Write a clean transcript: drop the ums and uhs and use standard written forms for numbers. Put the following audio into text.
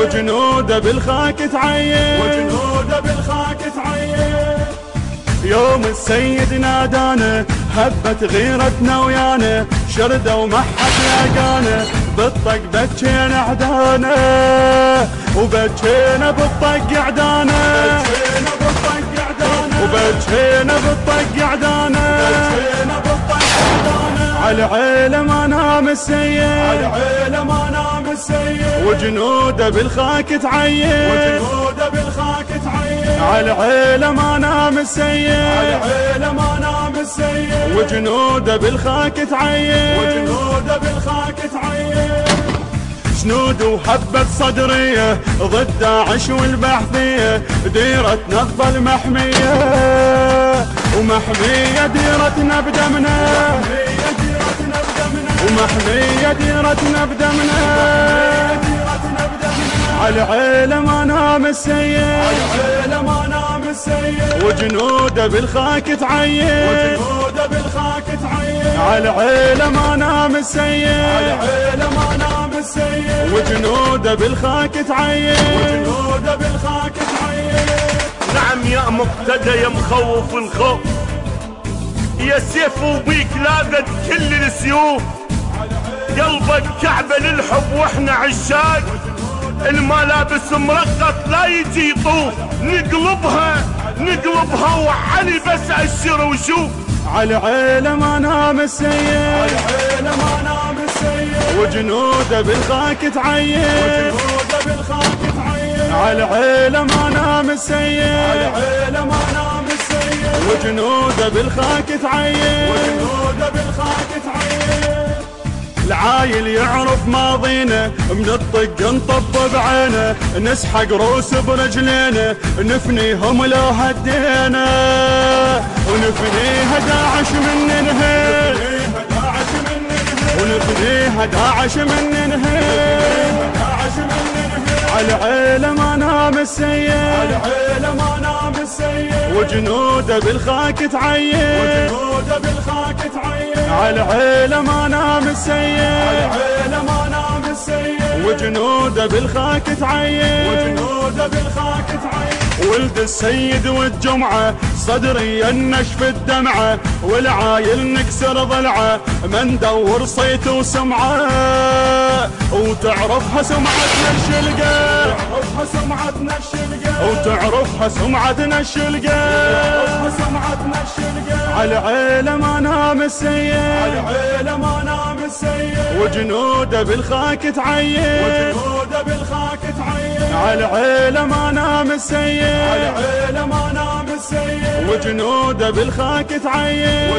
وجنوده بالخاك تعين، وجنوده بالخاك تعين. يوم السيد نادانا هبت غيرتنا ويانا، شردة ومحت لاقانا بالطق بجينا عدانا، وبجينا بالطق عدانا، بجينا بالطق عدانا، وبجينا بالطق عدانا، بجينا بالطق عدانا. على عيله ما نام السيد، على عيله ما نام السيد. وجنوده بالخاك تعين، وجنوده بالخاك تعين. على عيله ما نام السيد، على عيله ما نام السيد. وجنوده بالخاك تعين، وجنوده بالخاك تعين. جنود وحبة صدرية ضد داعش والبعثية، ديرتنا تظل محمية ومحمية ديرتنا بدمنا، محمية ديرتنا بدمنا، ومحمية ديرتنا بدمنا، ديرتنا بدمنا. على عيله ما نام السيد، على عيله ما نام السيد. وجنوده بالخاك تعين، وجنوده بالخاك تعين. على عيله ما نام السيد، على عيله ما نام السيد. وجنوده بالخاك تعين، وجنوده بالخاك تعين. نعم يا مقتدى يا مخوف الخوف، يا سيف وبيك لاقت كل السيوف، قلبك كعبة للحب واحنا عشاق، الملابس مرقط لا يجي يطوف، نقلبها وعلي بس عشر وشوف. على عيله ما نام السيد، على عيله ما نام السيد. وجنوده بالخاك تعين، وجنوده بالخاك تعين. على عيله ما نام السيد، على عيله ما نام السيد. وجنوده بالخاك تعين، وجنوده بالخاك تعين. العايل يعرف ماضينا من الطق نطب بعينه، نسحق روس برجلينا نفنيهم لو هدينا، ونفنيها داعش من ننهي، ونفنيها داعش من ننهي، على عيله ما نام السيد، على عيله ما نام السيد. وجنوده بالخاك تعين، وجنوده بالخاك تعين. على عيله ما نام السيد، على عيله ما نام السيد. وجنوده بالخاك تعين، وجنوده بالخاك تعين. ولد السيد والجمعة صدري النشف الدمعة، والعايل نكسر ضلعه من دور صيت وسمعه، وتعرفها سمعتنا الشلقة، تعرفها سمعتنا الشلقة، وتعرفها سمعتنا الشلقة، تعرفها سمعتنا الشلقة. على عيله ما نام السيد، على عيله ما نام السيد. وجنوده بالخاك تعين، وجنوده بالخاك تعين. على عيله ما نام السيد، على عيله ما نام السيد. وجنوده بالخاك تعين.